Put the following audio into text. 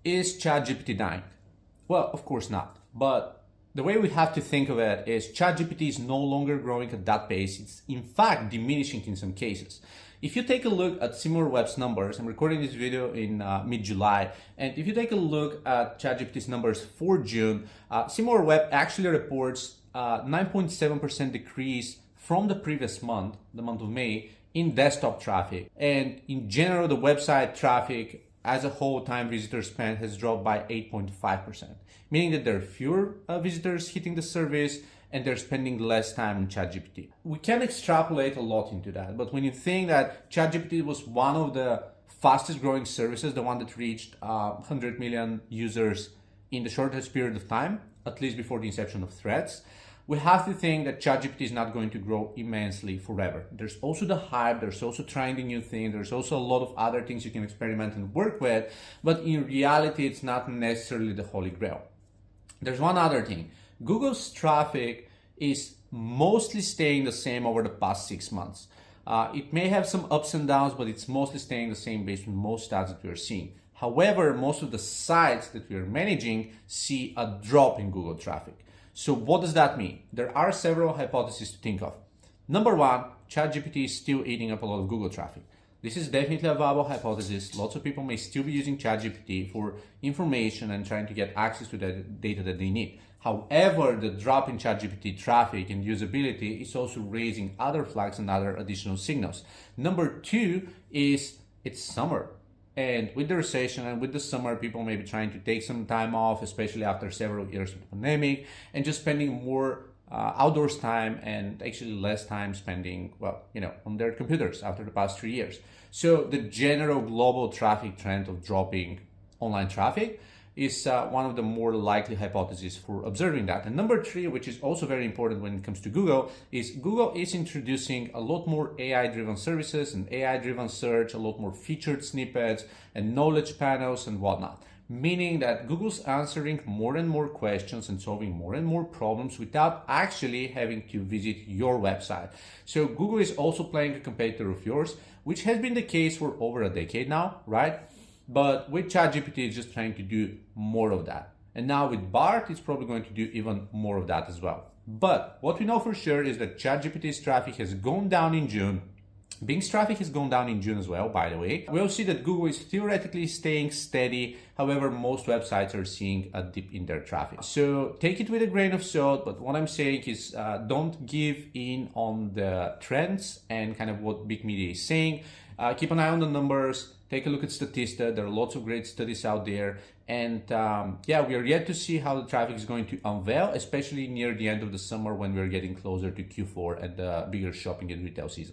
Is ChatGPT dying? Well, of course not. But the way we have to think of it is ChatGPT is no longer growing at that pace. It's in fact diminishing in some cases. If you take a look at SimilarWeb's numbers, I'm recording this video in mid-July, and if you take a look at ChatGPT's numbers for June, SimilarWeb actually reports 9.7% decrease from the previous month, the month of May, in desktop traffic. And in general, the website traffic as a whole, time visitors spent has dropped by 8.5%, meaning that there are fewer visitors hitting the service and they're spending less time on ChatGPT. We can extrapolate a lot into that, but when you think that ChatGPT was one of the fastest growing services, the one that reached 100 million users in the shortest period of time, at least before the inception of Threads, we have to think that ChatGPT is not going to grow immensely forever. There's also the hype, there's also trying the new thing, there's also a lot of other things you can experiment and work with, but in reality, it's not necessarily the holy grail. There's one other thing. Google's traffic is mostly staying the same over the past 6 months. It may have some ups and downs, but it's mostly staying the same based on most stats that we are seeing. However, most of the sites that we are managing see a drop in Google traffic. So what does that mean? There are several hypotheses to think of. Number one, ChatGPT is still eating up a lot of Google traffic. This is definitely a viable hypothesis. Lots of people may still be using ChatGPT for information and trying to get access to the data that they need. However, the drop in ChatGPT traffic and usability is also raising other flags and other additional signals. Number two is it's summer. And with the recession and with the summer, people may be trying to take some time off, especially after several years of the pandemic, and just spending more outdoors time and actually less time spending, on their computers after the past 3 years. So the general global traffic trend of dropping online traffic is one of the more likely hypotheses for observing that. And number three, which is also very important when it comes to Google is introducing a lot more AI-driven services and AI-driven search, a lot more featured snippets and knowledge panels and whatnot. Meaning that Google's answering more and more questions and solving more and more problems without actually having to visit your website. So Google is also playing a competitor of yours, which has been the case for over a decade now, right? But with ChatGPT, it's just trying to do more of that. And now with BART, it's probably going to do even more of that as well. But what we know for sure is that ChatGPT's traffic has gone down in June. Bing's traffic has gone down in June as well, by the way. We'll see that Google is theoretically staying steady. However, most websites are seeing a dip in their traffic. So take it with a grain of salt. But what I'm saying is don't give in on the trends and kind of what big media is saying. Keep an eye on the numbers. Take a look at Statista. There are lots of great studies out there. And we are yet to see how the traffic is going to unveil, especially near the end of the summer when we're getting closer to Q4 and the bigger shopping and retail season.